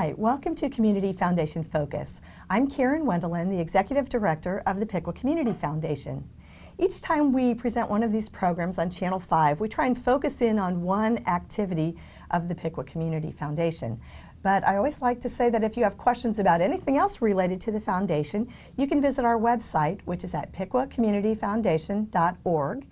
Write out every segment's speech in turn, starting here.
Hi, welcome to Community Foundation Focus. I'm Karen Wendelin, the Executive Director of the Piqua Community Foundation. Each time we present one of these programs on Channel 5, we try and focus in on one activity of the Piqua Community Foundation. But I always like to say that if you have questions about anything else related to the foundation, you can visit our website, which is at piquacommunityfoundation.org.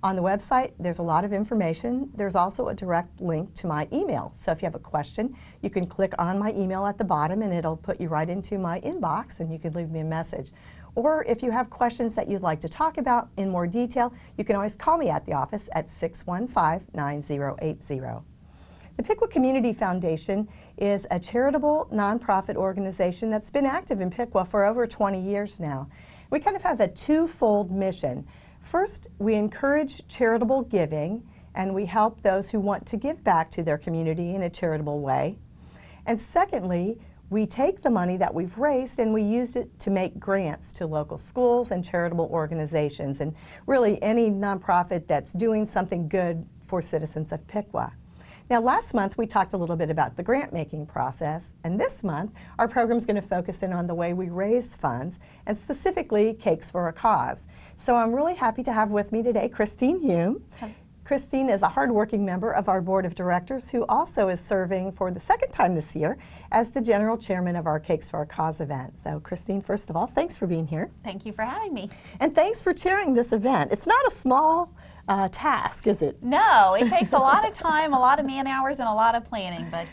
On the website, there's a lot of information. There's also a direct link to my email. So if you have a question, you can click on my email at the bottom and it'll put you right into my inbox and you can leave me a message. Or if you have questions that you'd like to talk about in more detail, you can always call me at the office at 615-9080. The Piqua Community Foundation is a charitable nonprofit organization that's been active in Piqua for over 20 years now. We kind of have a twofold mission. First, we encourage charitable giving, and we help those who want to give back to their community in a charitable way. And secondly, we take the money that we've raised and we use it to make grants to local schools and charitable organizations, and really any nonprofit that's doing something good for citizens of Piqua. Now, last month we talked a little bit about the grant making process, and this month our program is going to focus in on the way we raise funds, and specifically Cakes for a Cause. So I'm really happy to have with me today Christine Hume. Hi. Christine is a hardworking member of our board of directors who also is serving for the second time this year as the general chairman of our Cakes for a Cause event. So Christine, first of all, thanks for being here. Thank you for having me. And thanks for chairing this event. It's not a small task, is it? No, it takes a lot of time, a lot of man hours, and a lot of planning, but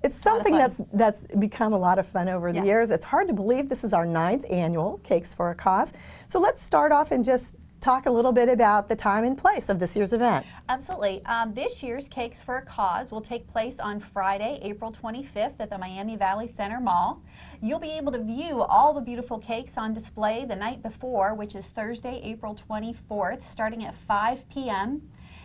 it's something that's become a lot of fun over the years. It's hard to believe this is our 9th annual Cakes for a Cause. So let's start off and just talk a little bit about the time and place of this year's event. Absolutely. This year's Cakes for a Cause will take place on Friday, April 25th at the Miami Valley Center Mall. You'll be able to view all the beautiful cakes on display the night before, which is Thursday, April 24th, starting at 5 p.m.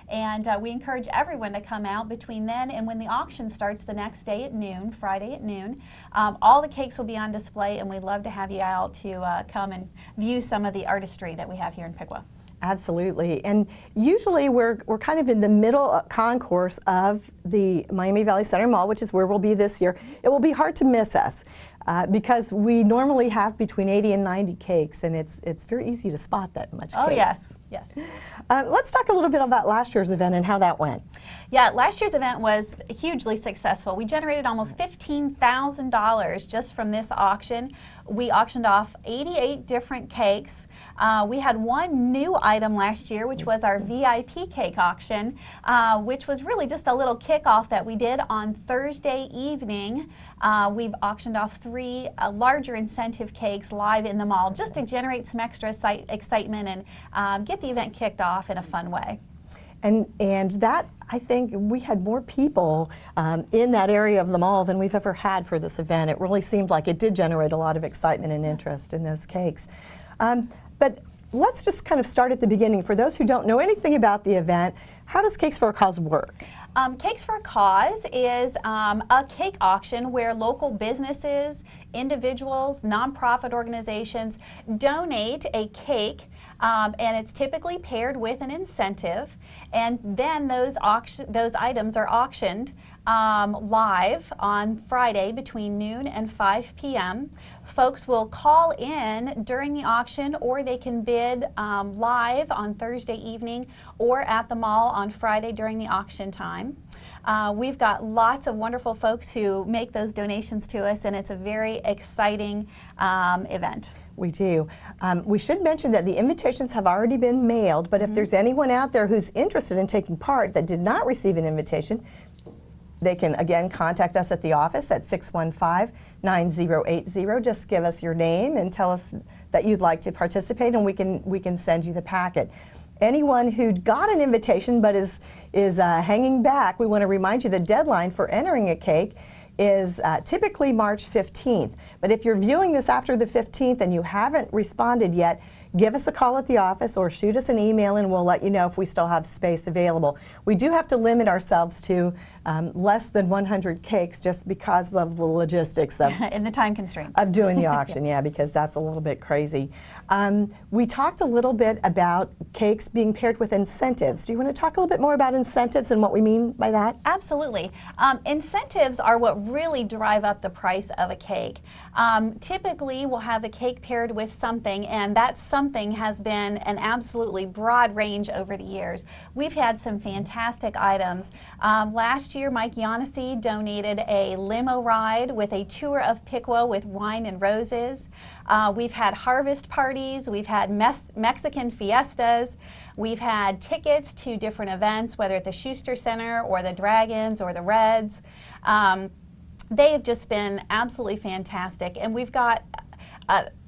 And we encourage everyone to come out between then and when the auction starts the next day at noon, Friday at noon. All the cakes will be on display, and we'd love to have you out to come and view some of the artistry that we have here in Piqua. Absolutely, and usually we're kind of in the middle concourse of the Miami Valley Center Mall, which is where we'll be this year. It will be hard to miss us because we normally have between 80 and 90 cakes, and it's very easy to spot that much cake. Oh yes, yes. Let's talk a little bit about last year's event and how that went. Yeah, last year's event was hugely successful. We generated almost $15,000 just from this auction. We auctioned off 88 different cakes. We had one new item last year, which was our VIP cake auction, which was really just a little kickoff that we did on Thursday evening. We've auctioned off 3 larger incentive cakes live in the mall just to generate some extra excitement and get the event kicked off in a fun way. And that, I think, we had more people in that area of the mall than we've ever had for this event. It really seemed like it did generate a lot of excitement and interest in those cakes. But let's just kind of start at the beginning. For those who don't know anything about the event, how does Cakes for a Cause work? Cakes for a Cause is a cake auction where local businesses, individuals, nonprofit organizations donate a cake, and it's typically paired with an incentive, and then those items are auctioned live on Friday between noon and 5 p.m. Folks will call in during the auction, or they can bid live on Thursday evening or at the mall on Friday during the auction time. We've got lots of wonderful folks who make those donations to us, and it's a very exciting event. We do. We should mention that the invitations have already been mailed, but if there's anyone out there who's interested in taking part that did not receive an invitation, they can again contact us at the office at 615-9080. Just give us your name and tell us that you'd like to participate, and we can send you the packet. Anyone who got an invitation but is hanging back, we want to remind you the deadline for entering a cake is typically March 15th. But if you're viewing this after the 15th and you haven't responded yet, give us a call at the office or shoot us an email and we'll let you know if we still have space available. We do have to limit ourselves to less than 100 cakes just because of the logistics of and the time constraints of doing the auction, yeah, because that's a little bit crazy. We talked a little bit about cakes being paired with incentives. Do you want to talk a little bit more about incentives and what we mean by that? Absolutely. Incentives are what really drive up the price of a cake. Typically, we'll have a cake paired with something, and that something has been an absolutely broad range over the years. We've had some fantastic items. Last year, Mike Yancey donated a limo ride with a tour of Piqua with wine and roses. We've had harvest parties. We've had Mexican fiestas. We've had tickets to different events, whether at the Schuster Center or the Dragons or the Reds. They have just been absolutely fantastic, and we've got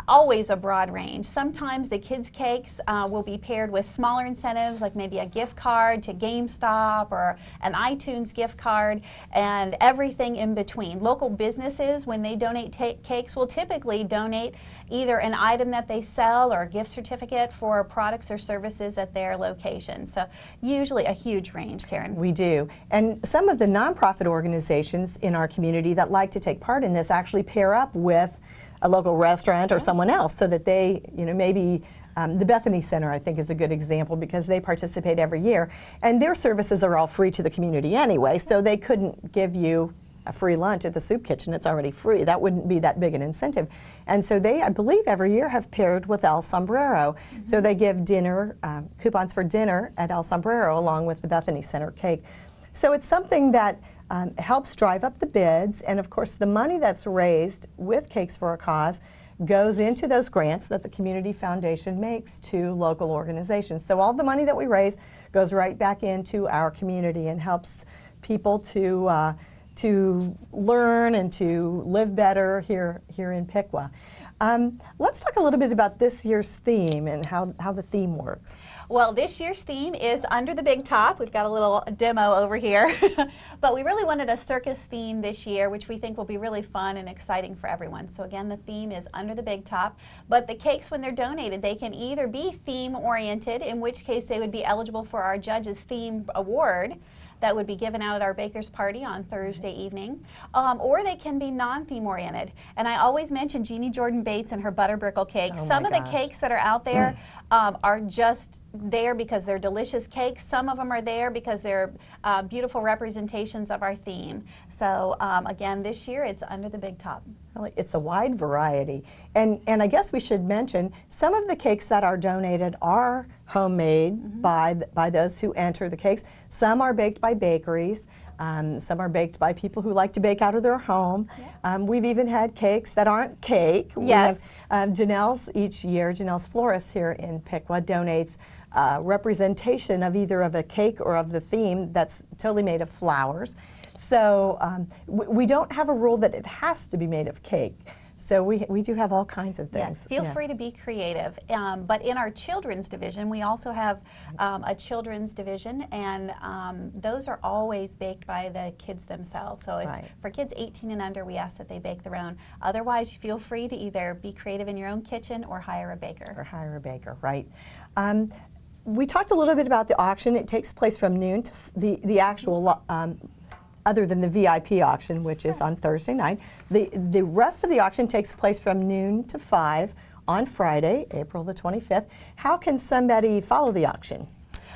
always a broad range. Sometimes the kids' cakes will be paired with smaller incentives, like maybe a gift card to GameStop or an iTunes gift card, and everything in between. Local businesses, when they donate cakes, will typically donate either an item that they sell or a gift certificate for products or services at their location. So usually a huge range, Karen. We do. And some of the nonprofit organizations in our community that like to take part in this actually pair up with a local restaurant or someone else so that they, maybe the Bethany Center, I think, is a good example because they participate every year. And their services are all free to the community anyway, so they couldn't give you a free lunch at the soup kitchen. It's already free. That wouldn't be that big an incentive. And so they, I believe, every year have paired with El Sombrero. So they give dinner, coupons for dinner at El Sombrero along with the Bethany Center cake. So it's something that helps drive up the bids, and of course the money that's raised with Cakes for a Cause goes into those grants that the Community Foundation makes to local organizations. So all the money that we raise goes right back into our community and helps people to learn and to live better here in Piqua. Let's talk a little bit about this year's theme and how the theme works. Well, this year's theme is Under the Big Top. We've got a little demo over here. But we really wanted a circus theme this year, which we think will be really fun and exciting for everyone. So again, the theme is Under the Big Top. But the cakes, when they're donated, they can either be theme-oriented, in which case they would be eligible for our Judges Theme Award that would be given out at our baker's party on Thursday evening, or they can be non-theme oriented. And I always mention Jeannie Jordan Bates and her butter brickle cake. Some of the cakes that are out there are just there because they're delicious cakes. Some of them are there because they're beautiful representations of our theme. So again, this year it's Under the Big Top. It's a wide variety. And I guess we should mention some of the cakes that are donated are homemade by those who enter the cakes. Some are baked by bakeries. Some are baked by people who like to bake out of their home. We've even had cakes that aren't cake. Yes. We have Janelle's each year, Janelle's Florist here in Piqua donates representation of either of a cake or of the theme that's totally made of flowers. So we don't have a rule that it has to be made of cake. So we do have all kinds of things. Yes, feel free to be creative. But in our children's division, we also have a children's division, and those are always baked by the kids themselves. So for kids 18 and under, we ask that they bake their own. Otherwise, feel free to either be creative in your own kitchen or hire a baker. Or hire a baker, right. We talked a little bit about the auction. It takes place from noon to the actual other than the VIP auction, which is on Thursday night. The rest of the auction takes place from noon to 5 on Friday, April the 25th. How can somebody follow the auction?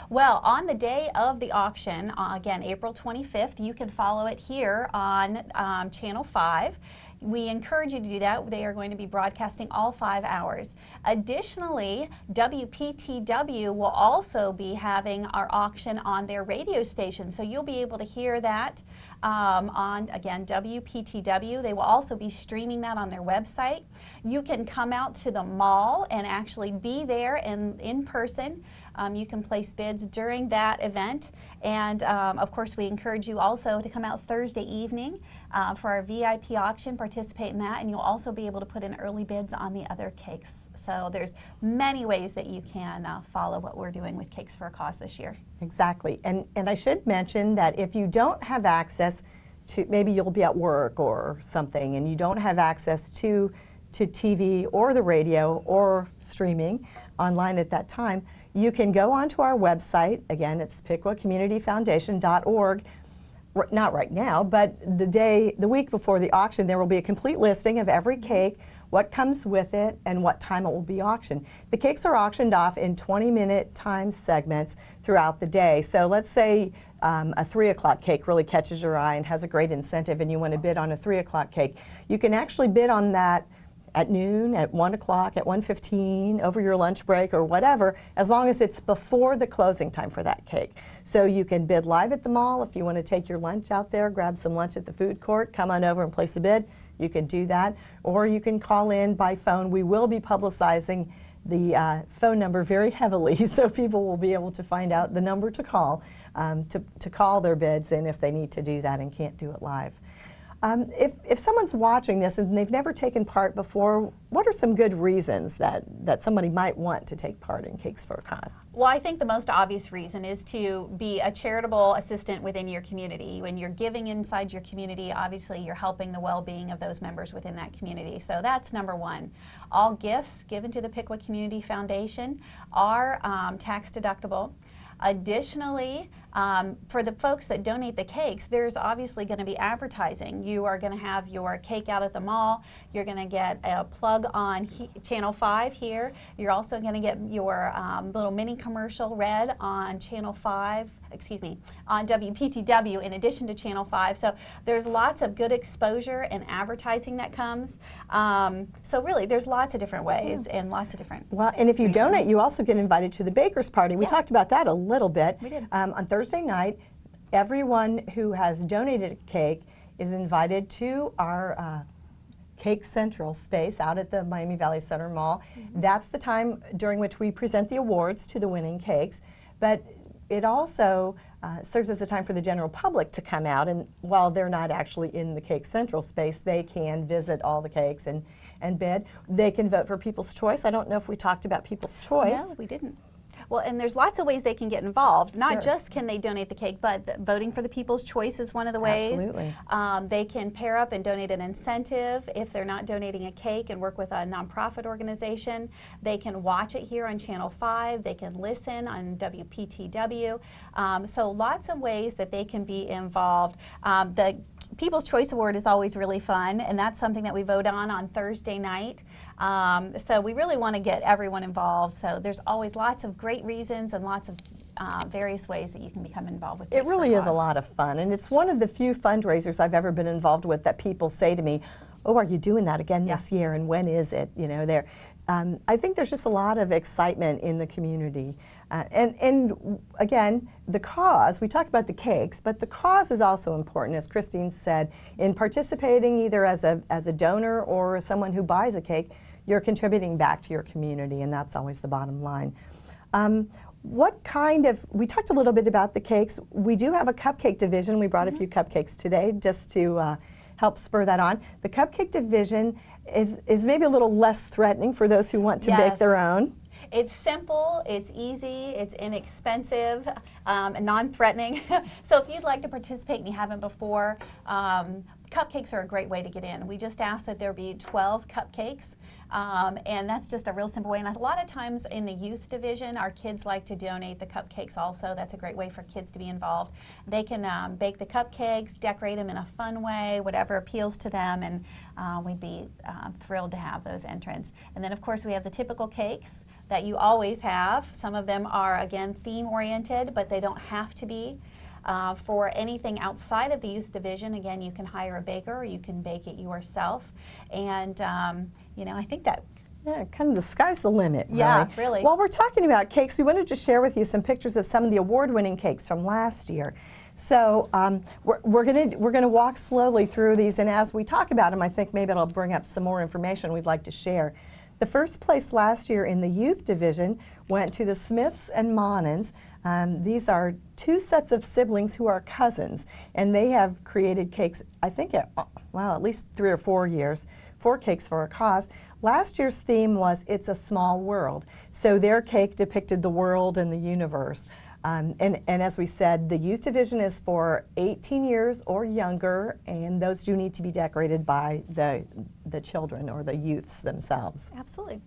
Well, on the day of the auction, again, April 25th, you can follow it here on Channel 5. We encourage you to do that. They are going to be broadcasting all 5 hours. Additionally, WPTW will also be having our auction on their radio station, so you'll be able to hear that on, again, WPTW. They will also be streaming that on their website. You can come out to the mall and actually be there in person. You can place bids during that event, and of course we encourage you also to come out Thursday evening for our VIP auction, participate in that, and you'll also be able to put in early bids on the other cakes. So there's many ways that you can follow what we're doing with Cakes for a Cause this year. Exactly, and I should mention that if you don't have access to, maybe you'll be at work or something, and you don't have access to to TV or the radio or streaming online at that time, you can go onto our website. Again, it's piquacommunityfoundation.org. Not right now, but the week before the auction, there will be a complete listing of every cake, what comes with it, and what time it will be auctioned. The cakes are auctioned off in 20-minute time segments throughout the day. So let's say a 3 o'clock cake really catches your eye and has a great incentive, and you want to bid on a 3 o'clock cake. You can actually bid on that at noon, at 1 o'clock, at 1:15, over your lunch break or whatever, as long as it's before the closing time for that cake. So you can bid live at the mall if you want to take your lunch out there, grab some lunch at the food court, come on over and place a bid. You can do that, or you can call in by phone. We will be publicizing the phone number very heavily, so people will be able to find out the number to call their bids in if they need to do that and can't do it live. If someone's watching this and they've never taken part before, what are some good reasons that somebody might want to take part in Cakes for a Cause? Well, I think the most obvious reason is to be a charitable assistant within your community. When you're giving inside your community, obviously you're helping the well-being of those members within that community. So that's number one. All gifts given to the Piqua Community Foundation are tax deductible. Additionally, for the folks that donate the cakes, there's obviously going to be advertising. You are going to have your cake out at the mall. You're going to get a plug on Channel 5 here. You're also going to get your little mini commercial read on Channel 5, on WPTW in addition to Channel 5. So there's lots of good exposure and advertising that comes. So really, there's lots of different ways and lots of different Well, and if you reasons. donate, you also get invited to the baker's party. We talked about that a little bit. We did. On Thursday night, everyone who has donated a cake is invited to our Cake Central space out at the Miami Valley Center Mall. That's the time during which we present the awards to the winning cakes. But it also serves as a time for the general public to come out, and while they're not actually in the Cake Central space, they can visit all the cakes and bid. They can vote for People's Choice. I don't know if we talked about People's Choice. No, we didn't. Well, and there's lots of ways they can get involved. Not Sure. just can they donate the cake, but voting for the People's Choice is one of the ways. Absolutely. They can pair up and donate an incentive if they're not donating a cake and work with a nonprofit organization. They can watch it here on Channel 5. They can listen on WPTW. So lots of ways that they can be involved. The People's Choice Award is always really fun, and that's something that we vote on Thursday night. So we really want to get everyone involved. So there's always lots of great reasons and lots of various ways that you can become involved with. It really is a lot of fun, and it's one of the few fundraisers I've ever been involved with that people say to me, "Oh, are you doing that again this year? And when is it?" You know, there. I think there's just a lot of excitement in the community, and again, the cause. We talked about the cakes, but the cause is also important, as Christine said. In participating either as a donor or someone who buys a cake, you're contributing back to your community, and that's always the bottom line. We talked a little bit about the cakes. We do have a Cupcake Division. We brought a few cupcakes today just to help spur that on. The Cupcake Division is maybe a little less threatening for those who want to bake their own. It's simple, it's easy, it's inexpensive, and non-threatening. So if you'd like to participate and you haven't before, cupcakes are a great way to get in. We just ask that there be 12 cupcakes, and that's just a real simple way. And a lot of times in the youth division, our kids like to donate the cupcakes also. That's a great way for kids to be involved. They can bake the cupcakes, decorate them in a fun way, whatever appeals to them, and we'd be thrilled to have those entrants. And then of course we have the typical cakes that you always have. Some of them are, again, theme-oriented, but they don't have to be. For anything outside of the youth division, again, you can hire a baker or you can bake it yourself. And, you know, I think that... Yeah, kind of the sky's the limit, really. Yeah, really. While we're talking about cakes, we wanted to share with you some pictures of some of the award-winning cakes from last year. So we're gonna walk slowly through these, and as we talk about them, I think maybe it'll bring up some more information we'd like to share. The first place last year in the youth division went to the Smiths and Monans. These are two sets of siblings who are cousins, and they have created cakes, I think, at least 3 or 4 years, 4 Cakes for a Cause. Last year's theme was It's a Small World, so their cake depicted the world and the universe. And as we said, the youth division is for 18 years or younger, and those do need to be decorated by the children or the youths themselves. Absolutely.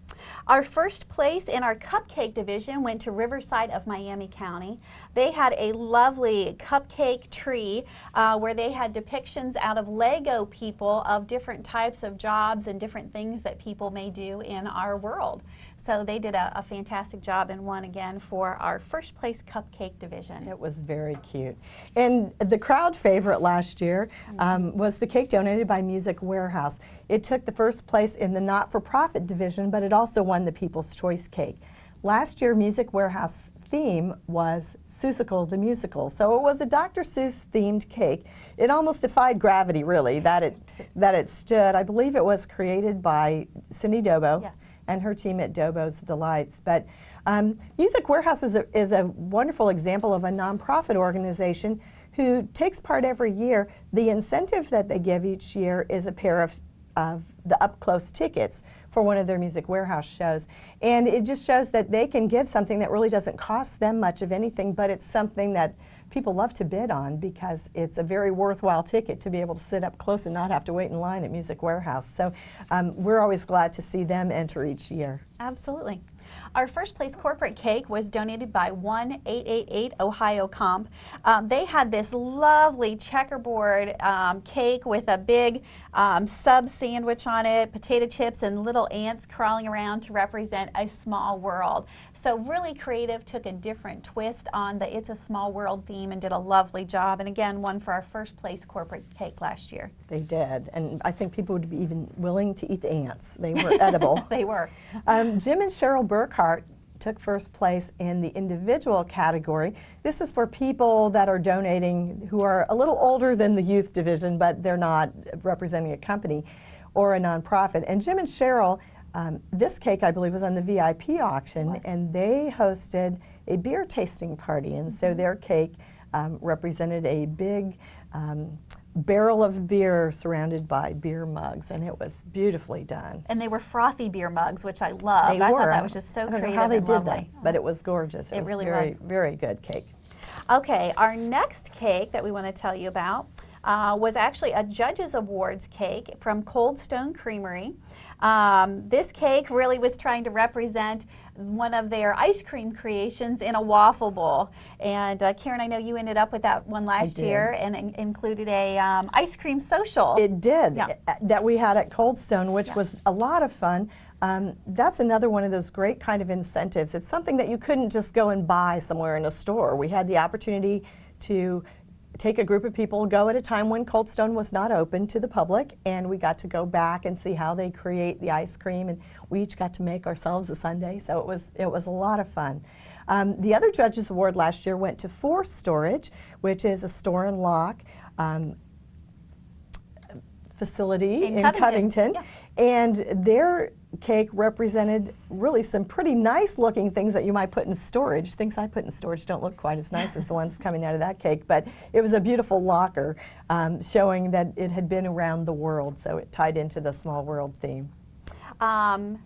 Our first place in our Cupcake Division went to Riverside of Miami County. They had a lovely cupcake tree where they had depictions out of Lego people of different types of jobs and different things that people may do in our world. So they did a fantastic job and won again for our first place Cupcake Division. It was very cute. And the crowd favorite last year was the cake donated by Music Warehouse. It took the first place in the not-for-profit division, but it also won the People's Choice Cake. Last year, Music Warehouse theme was Seussical the Musical. So it was a Dr. Seuss themed cake. It almost defied gravity, really, that it stood. I believe it was created by Cindy Dobo. Yes. And her team at Dobo's Delights. But Music Warehouse is a wonderful example of a nonprofit organization who takes part every year. The incentive that they give each year is a pair of the up-close tickets for one of their Music Warehouse shows. And it just shows that they can give something that really doesn't cost them much of anything, but it's something that people love to bid on because it's a very worthwhile ticket to be able to sit up close and not have to wait in line at Music Warehouse. So we're always glad to see them enter each year. Absolutely. Our first place corporate cake was donated by 1888 Ohio Comp. They had this lovely checkerboard cake with a big sub sandwich on it, potato chips, and little ants crawling around to represent a small world. So really creative, took a different twist on the It's a Small World theme and did a lovely job. And again, won for our first place corporate cake last year. They did, and I think people would be even willing to eat the ants. They were edible. They were. Jim and Cheryl Burkhart took first place in the individual category. This is for people that are donating who are a little older than the youth division, but they're not representing a company or a nonprofit. And Jim and Cheryl, this cake I believe was on the VIP auction, and they hosted a beer tasting party, and so their cake represented a big barrel of beer surrounded by beer mugs, and it was beautifully done. And they were frothy beer mugs, which I loved. They I were. thought that was just so creative. I don't know how they and did lovely. that, but it was gorgeous. It was really very, was. very good cake. Okay, our next cake that we want to tell you about was actually a Judges Awards cake from Cold Stone Creamery. This cake really was trying to represent one of their ice cream creations in a waffle bowl. And Karen, I know you ended up with that one last year and included a ice cream social. It did, Yeah. that we had at Cold Stone, which was a lot of fun. That's another one of those great kind of incentives. It's something that you couldn't just go and buy somewhere in a store. We had the opportunity to take a group of people, go at a time when Cold Stone was not open to the public, and we got to go back and see how they create the ice cream, and we each got to make ourselves a sundae, so it was a lot of fun. The other Judges Award last year went to Force Storage, which is a store and lock facility in Covington. Yeah. And their cake represented really some pretty nice looking things that you might put in storage. Things I put in storage don't look quite as nice as the ones coming out of that cake, but it was a beautiful locker showing that it had been around the world, so it tied into the small world theme.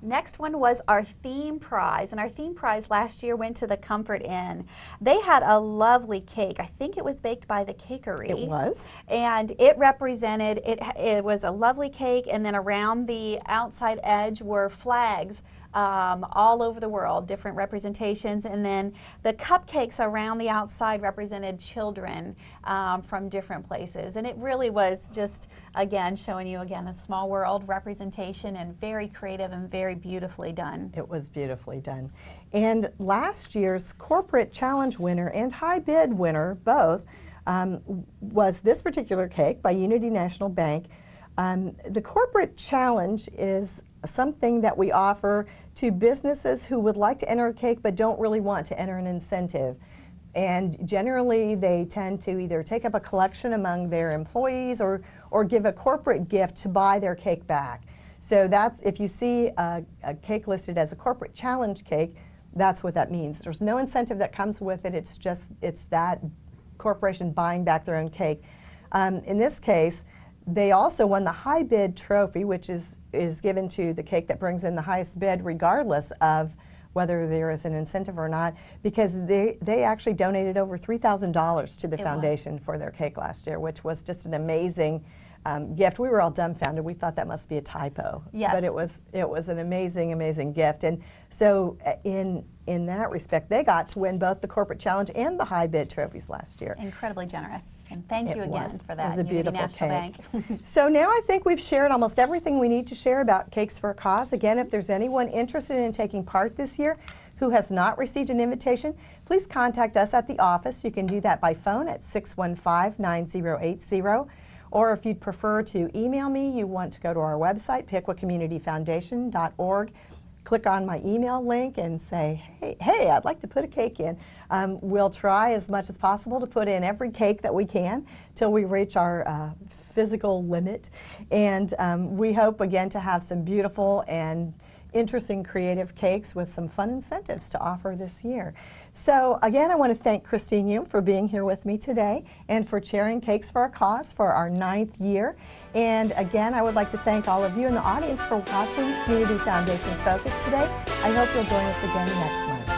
Next one was our theme prize, and our theme prize last year went to the Comfort Inn. They had a lovely cake. I think it was baked by the Cakery. It was. And it represented, it was a lovely cake, and then around the outside edge were flags all over the world, different representations, and then the cupcakes around the outside represented children from different places. And it really was just, again, showing you again a small world representation, and very creative and very beautifully done. It was beautifully done. And last year's corporate challenge winner and high bid winner both was this particular cake by Unity National Bank. The corporate challenge is something that we offer to businesses who would like to enter a cake but don't really want to enter an incentive. And generally they tend to either take up a collection among their employees or give a corporate gift to buy their cake back. So that's, if you see a cake listed as a corporate challenge cake, that's what that means. There's no incentive that comes with it. It's that corporation buying back their own cake. In this case, they also won the high bid trophy, which is given to the cake that brings in the highest bid regardless of whether there is an incentive or not, because they actually donated over $3,000 to the foundation for their cake last year, which was just an amazing gift. We were all dumbfounded. We thought that must be a typo. Yes. But it was an amazing, amazing gift. And so in that respect, they got to win both the Corporate Challenge and the High Bid trophies last year. Incredibly generous. And thank you again for that. It was a Unity beautiful National cake. Bank. So now I think we've shared almost everything we need to share about Cakes for a Cause. Again, if there's anyone interested in taking part this year who has not received an invitation, please contact us at the office. You can do that by phone at 615-9080. Or if you'd prefer to email me, you want to go to our website, piquacommunityfoundation.org. Click on my email link and say, hey, I'd like to put a cake in. We'll try as much as possible to put in every cake that we can till we reach our physical limit. And we hope, again, to have some beautiful and interesting creative cakes with some fun incentives to offer this year. So again, I want to thank Christine Hume for being here with me today and for chairing Cakes for a Cause for our 9th year. And again, I would like to thank all of you in the audience for watching Community Foundation's Focus today. I hope you'll join us again next month.